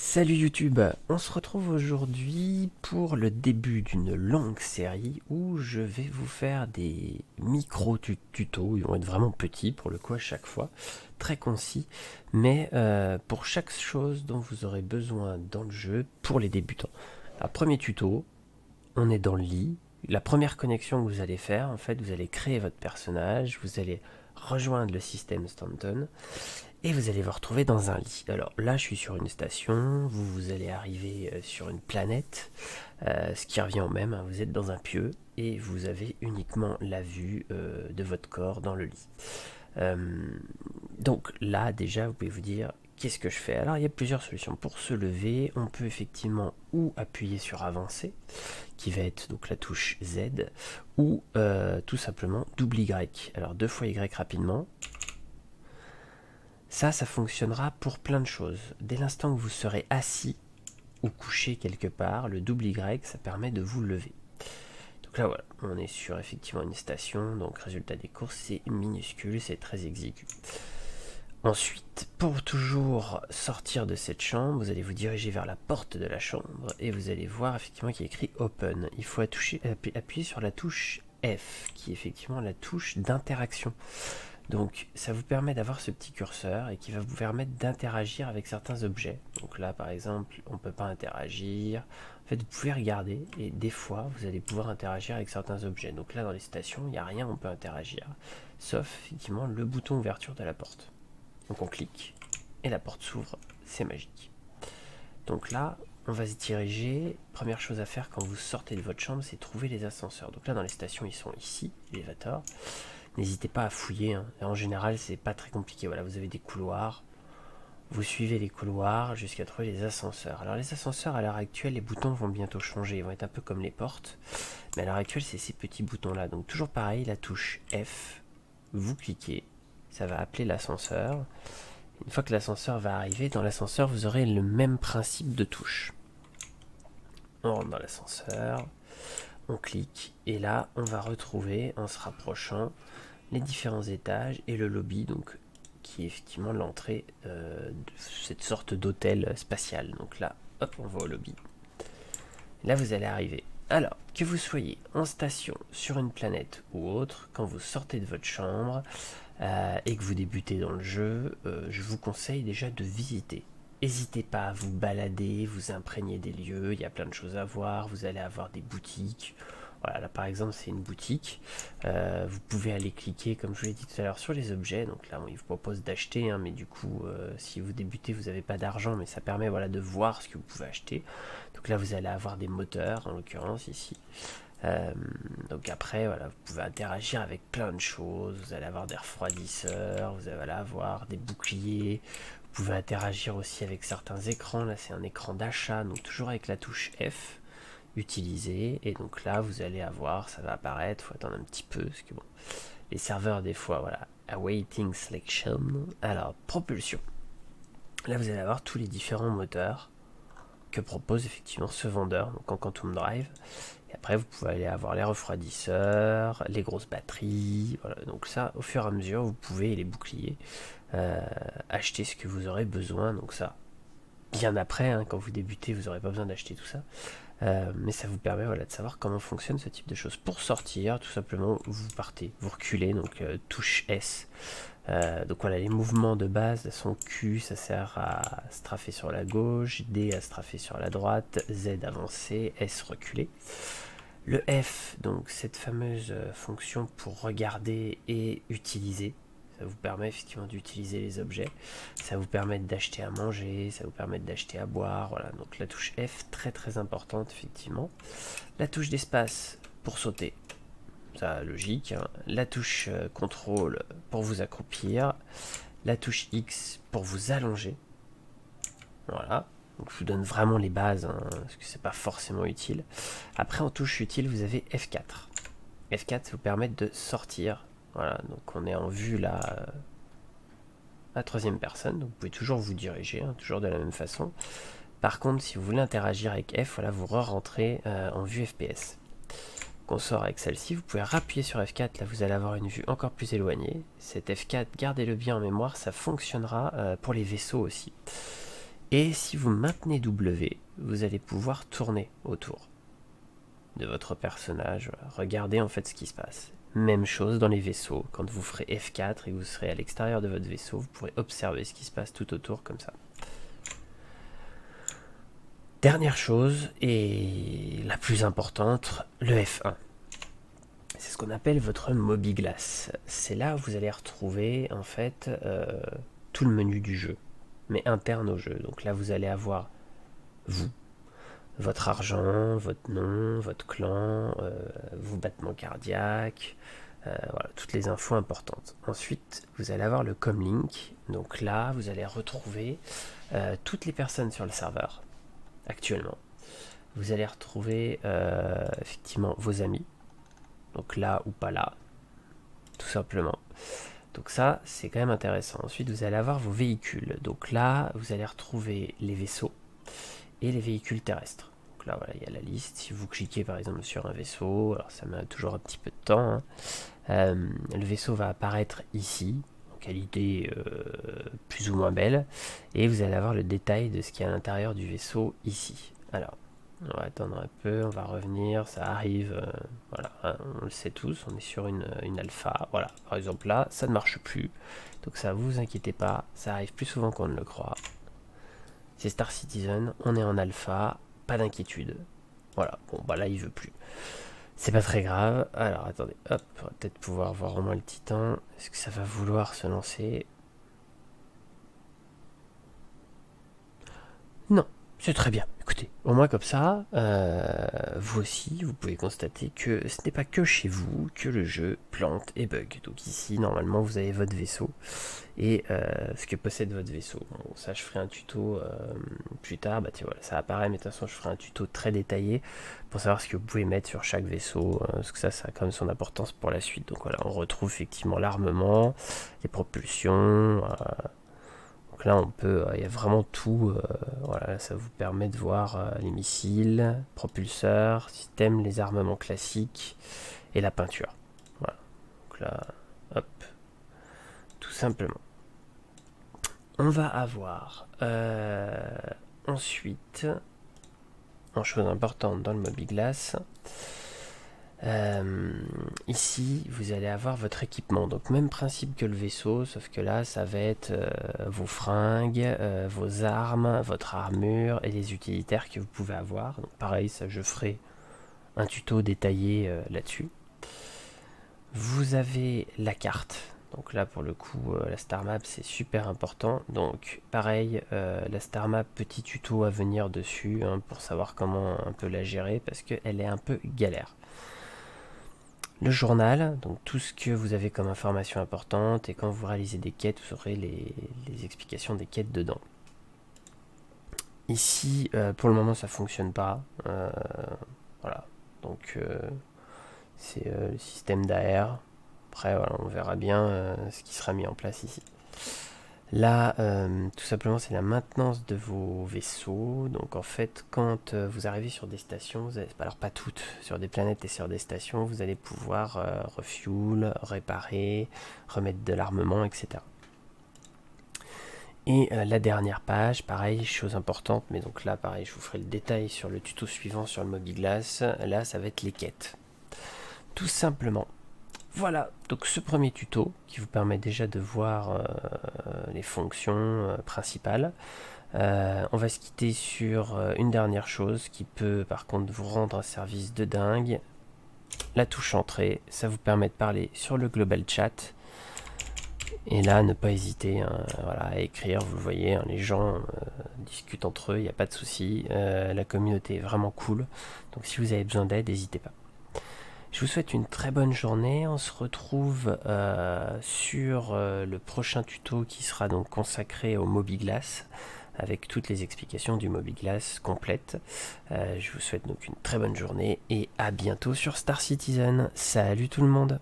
Salut YouTube, on se retrouve aujourd'hui pour le début d'une longue série où je vais vous faire des micro-tutos, ils vont être vraiment petits pour le coup à chaque fois, très concis, mais pour chaque chose dont vous aurez besoin dans le jeu pour les débutants. Alors premier tuto, on est dans le lit, la première connexion que vous allez faire, en fait vous allez créer votre personnage, vous allez rejoindre le système Stanton, et vous allez vous retrouver dans un lit. Alors là, je suis sur une station, vous allez arriver sur une planète, ce qui revient au même, hein, vous êtes dans un pieu, et vous avez uniquement la vue de votre corps dans le lit. Euh, donc là, déjà, vous pouvez vous dire, qu'est-ce que je fais? Alors il y a plusieurs solutions. Pour se lever, on peut effectivement ou appuyer sur avancer, qui va être donc la touche Z, ou tout simplement double Y. Alors deux fois Y rapidement. Ça fonctionnera pour plein de choses. Dès l'instant que vous serez assis ou couché quelque part, le double Y, ça permet de vous lever. Donc là, voilà, on est sur effectivement une station, donc résultat des courses, c'est minuscule, c'est très exigu. Ensuite, pour toujours sortir de cette chambre, vous allez vous diriger vers la porte de la chambre et vous allez voir effectivement qu'il y a écrit Open. Il faut appuyer sur la touche F, qui est effectivement la touche d'interaction. Donc ça vous permet d'avoir ce petit curseur et qui va vous permettre d'interagir avec certains objets. Donc là par exemple on ne peut pas interagir. En fait vous pouvez regarder et des fois vous allez pouvoir interagir avec certains objets. Donc là dans les stations il n'y a rien où on peut interagir. Sauf effectivement le bouton ouverture de la porte. Donc on clique et la porte s'ouvre, c'est magique. Donc là on va se diriger. Première chose à faire quand vous sortez de votre chambre, c'est trouver les ascenseurs. Donc là dans les stations ils sont ici, l'élévateur. N'hésitez pas à fouiller, hein. En général c'est pas très compliqué. Voilà, vous avez des couloirs, vous suivez les couloirs jusqu'à trouver les ascenseurs. Alors les ascenseurs à l'heure actuelle, les boutons vont bientôt changer, ils vont être un peu comme les portes, mais à l'heure actuelle c'est ces petits boutons là. Donc toujours pareil, la touche F, vous cliquez, ça va appeler l'ascenseur. Une fois que l'ascenseur va arriver, dans l'ascenseur vous aurez le même principe de touche. On rentre dans l'ascenseur, on clique et là on va retrouver en se rapprochant les différents étages et le lobby, donc qui est effectivement l'entrée de cette sorte d'hôtel spatial. Donc là hop on va au lobby, là vous allez arriver. Alors que vous soyez en station, sur une planète ou autre, quand vous sortez de votre chambre et que vous débutez dans le jeu, je vous conseille déjà de visiter. N'hésitez pas à vous balader, vous imprégner des lieux, il y a plein de choses à voir, vous allez avoir des boutiques. Voilà, là par exemple c'est une boutique, vous pouvez aller cliquer comme je vous l'ai dit tout à l'heure sur les objets, donc là il vous propose d'acheter, hein, mais du coup si vous débutez vous n'avez pas d'argent, mais ça permet voilà, de voir ce que vous pouvez acheter. Donc là vous allez avoir des moteurs en l'occurrence ici. Donc après voilà, vous pouvez interagir avec plein de choses, vous allez avoir des refroidisseurs, vous allez avoir des boucliers, vous pouvez interagir aussi avec certains écrans. Là c'est un écran d'achat, donc toujours avec la touche F, utiliser, et donc là vous allez avoir, ça va apparaître, faut attendre un petit peu parce que bon, les serveurs des fois voilà, awaiting selection. Alors propulsion, là vous allez avoir tous les différents moteurs que propose effectivement ce vendeur, donc en Quantum Drive. Et après vous pouvez aller avoir les refroidisseurs, les grosses batteries, voilà. Donc ça au fur et à mesure vous pouvez, les boucliers, acheter ce que vous aurez besoin. Donc ça bien après, hein, quand vous débutez vous n'aurez pas besoin d'acheter tout ça. Mais ça vous permet voilà, de savoir comment fonctionne ce type de choses. Pour sortir, tout simplement, vous partez, vous reculez, donc touche S. Donc voilà, les mouvements de base sont Q, ça sert à straffer sur la gauche, D à straffer sur la droite, Z avancer, S reculer. Le F, donc cette fameuse fonction pour regarder et utiliser. Ça vous permet effectivement d'utiliser les objets, ça vous permet d'acheter à manger, ça vous permet d'acheter à boire, voilà. Donc la touche F, très très importante effectivement. La touche d'espace pour sauter, ça logique, hein. La touche contrôle pour vous accroupir, la touche X pour vous allonger, voilà. Donc je vous donne vraiment les bases, hein, parce que c'est pas forcément utile. Après en touche utile vous avez F4. F4 ça vous permet de sortir. Voilà, donc on est en vue là à troisième personne, donc vous pouvez toujours vous diriger, hein, toujours de la même façon. Par contre, si vous voulez interagir avec F, voilà, vous re-rentrez en vue FPS. On sort avec celle-ci, vous pouvez rappuyer sur F4, là vous allez avoir une vue encore plus éloignée. Cette F4, gardez-le bien en mémoire, ça fonctionnera pour les vaisseaux aussi. Et si vous maintenez W, vous allez pouvoir tourner autour de votre personnage. Voilà. Regardez en fait ce qui se passe. Même chose dans les vaisseaux. Quand vous ferez F4 et que vous serez à l'extérieur de votre vaisseau, vous pourrez observer ce qui se passe tout autour comme ça. Dernière chose, et la plus importante, le F1. C'est ce qu'on appelle votre Mobiglass. C'est là où vous allez retrouver en fait tout le menu du jeu, mais interne au jeu. Donc là vous allez avoir vous, votre argent, votre nom, votre clan, vos battements cardiaques, voilà, toutes les infos importantes. Ensuite, vous allez avoir le comlink. Donc là, vous allez retrouver toutes les personnes sur le serveur actuellement. Vous allez retrouver effectivement vos amis. Donc là ou pas là, tout simplement. Donc ça, c'est quand même intéressant. Ensuite, vous allez avoir vos véhicules. Donc là, vous allez retrouver les vaisseaux et les véhicules terrestres. Donc là, voilà, il y a la liste. Si vous cliquez par exemple sur un vaisseau, alors ça met toujours un petit peu de temps, hein. Le vaisseau va apparaître ici, en qualité plus ou moins belle, et vous allez avoir le détail de ce qu'il y a à l'intérieur du vaisseau ici. Alors, on va attendre un peu, on va revenir, ça arrive, voilà, hein, on le sait tous, on est sur une alpha, voilà, par exemple là, ça ne marche plus, donc ça vous inquiétez pas, ça arrive plus souvent qu'on ne le croit. C'est Star Citizen, on est en alpha, pas d'inquiétude, voilà, bon bah là il veut plus, c'est pas très grave. Alors attendez, hop, on va peut-être pouvoir voir au moins le titan, est-ce que ça va vouloir se lancer? Non. C'est très bien. Écoutez, au moins comme ça, vous aussi, vous pouvez constater que ce n'est pas que chez vous que le jeu plante et bug. Donc ici, normalement, vous avez votre vaisseau et ce que possède votre vaisseau. Bon, ça, je ferai un tuto plus tard. Bah tiens, voilà, ça apparaît, mais de toute façon, je ferai un tuto très détaillé pour savoir ce que vous pouvez mettre sur chaque vaisseau, parce que ça a quand même son importance pour la suite. Donc voilà, on retrouve effectivement l'armement, les propulsions. Donc là, on peut, il y a vraiment tout. Voilà, ça vous permet de voir les missiles, propulseurs, système, les armements classiques et la peinture. Voilà. Donc là, hop, tout simplement. On va avoir ensuite, en chose importante dans le Mobiglass, ici vous allez avoir votre équipement, donc même principe que le vaisseau, sauf que là ça va être vos fringues, vos armes, votre armure et les utilitaires que vous pouvez avoir. Donc pareil, ça je ferai un tuto détaillé là-dessus. Vous avez la carte, donc là pour le coup la star map c'est super important, donc pareil la star map, petit tuto à venir dessus hein, pour savoir comment un peu la gérer parce qu'elle est un peu galère. Le journal, donc tout ce que vous avez comme information importante, et quand vous réalisez des quêtes, vous aurez les explications des quêtes dedans. Ici, pour le moment, ça fonctionne pas. Voilà, donc c'est le système d'AR. Après, voilà, on verra bien ce qui sera mis en place ici. Là, tout simplement, c'est la maintenance de vos vaisseaux. Donc, en fait, quand vous arrivez sur des stations, vous avez, alors pas toutes, sur des planètes et sur des stations, vous allez pouvoir refuel, réparer, remettre de l'armement, etc. Et la dernière page, pareil, chose importante, mais donc là, pareil, je vous ferai le détail sur le tuto suivant sur le Mobiglass. Là, ça va être les quêtes. Tout simplement. Voilà, donc ce premier tuto qui vous permet déjà de voir les fonctions principales. On va se quitter sur une dernière chose qui peut par contre vous rendre un service de dingue. La touche entrée, ça vous permet de parler sur le global chat. Et là, ne pas hésiter hein, voilà, à écrire, vous le voyez, hein, les gens discutent entre eux, il n'y a pas de souci. La communauté est vraiment cool, donc si vous avez besoin d'aide, n'hésitez pas. Je vous souhaite une très bonne journée, on se retrouve sur le prochain tuto qui sera donc consacré au Mobiglass avec toutes les explications du Mobiglass complètes. Je vous souhaite donc une très bonne journée et à bientôt sur Star Citizen. Salut tout le monde!